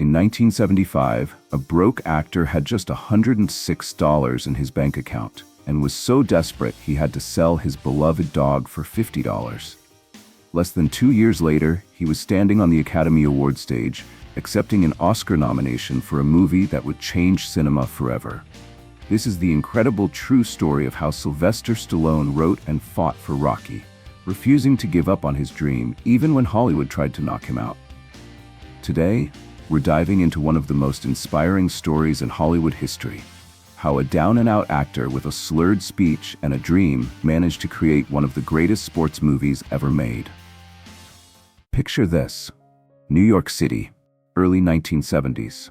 In 1975, a broke actor had just $106 in his bank account and was so desperate he had to sell his beloved dog for $50. Less than 2 years later, he was standing on the Academy Award stage, accepting an Oscar nomination for a movie that would change cinema forever. This is the incredible true story of how Sylvester Stallone wrote and fought for Rocky, refusing to give up on his dream even when Hollywood tried to knock him out. Today, we're diving into one of the most inspiring stories in Hollywood history, how a down-and-out actor with a slurred speech and a dream managed to create one of the greatest sports movies ever made. Picture this: New York City, early 1970s.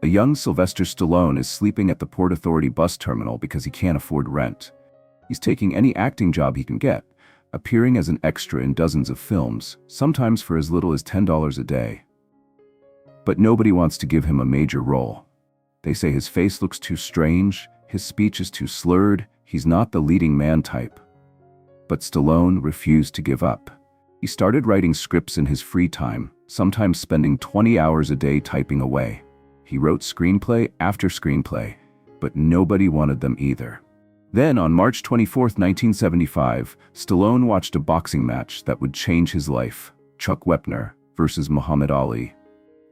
A young Sylvester Stallone is sleeping at the Port Authority bus terminal because he can't afford rent. He's taking any acting job he can get, appearing as an extra in dozens of films, sometimes for as little as $10 a day. But nobody wants to give him a major role. They say his face looks too strange, his speech is too slurred, he's not the leading man type. But Stallone refused to give up. He started writing scripts in his free time, sometimes spending 20 hours a day typing away. He wrote screenplay after screenplay, but nobody wanted them either. Then, on March 24, 1975, Stallone watched a boxing match that would change his life: Chuck Wepner versus Muhammad Ali.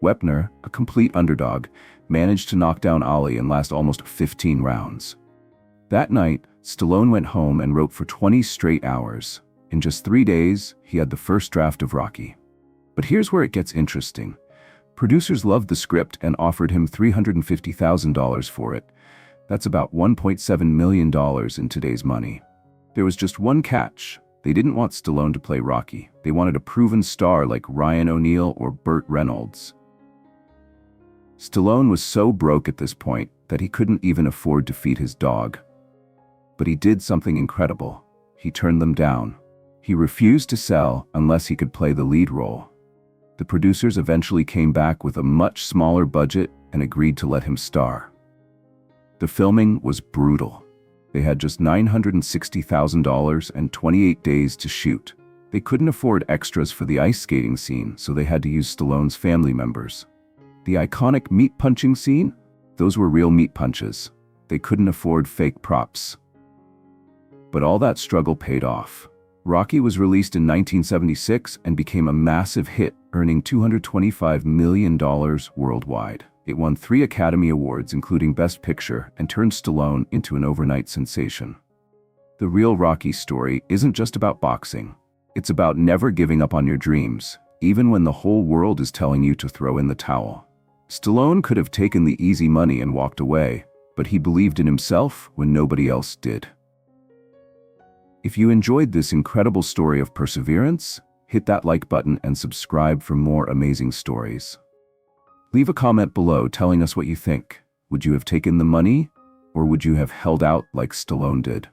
Wepner, a complete underdog, managed to knock down Ali and last almost 15 rounds. That night, Stallone went home and wrote for 20 straight hours. In just 3 days, he had the first draft of Rocky. But here's where it gets interesting. Producers loved the script and offered him $350,000 for it. That's about $1.7 million in today's money. There was just one catch. They didn't want Stallone to play Rocky. They wanted a proven star like Ryan O'Neal or Burt Reynolds. Stallone was so broke at this point that he couldn't even afford to feed his dog. But he did something incredible. He turned them down. He refused to sell unless he could play the lead role. The producers eventually came back with a much smaller budget and agreed to let him star. The filming was brutal. They had just $960,000 and 28 days to shoot. They couldn't afford extras for the ice skating scene, so they had to use Stallone's family members. The iconic meat punching scene? Those were real meat punches. They couldn't afford fake props. But all that struggle paid off. Rocky was released in 1976 and became a massive hit, earning $225 million worldwide. It won 3 Academy Awards, including Best Picture, and turned Stallone into an overnight sensation. The real Rocky story isn't just about boxing. It's about never giving up on your dreams, even when the whole world is telling you to throw in the towel. Stallone could have taken the easy money and walked away, but he believed in himself when nobody else did. If you enjoyed this incredible story of perseverance, hit that like button and subscribe for more amazing stories. Leave a comment below telling us what you think. Would you have taken the money, or would you have held out like Stallone did?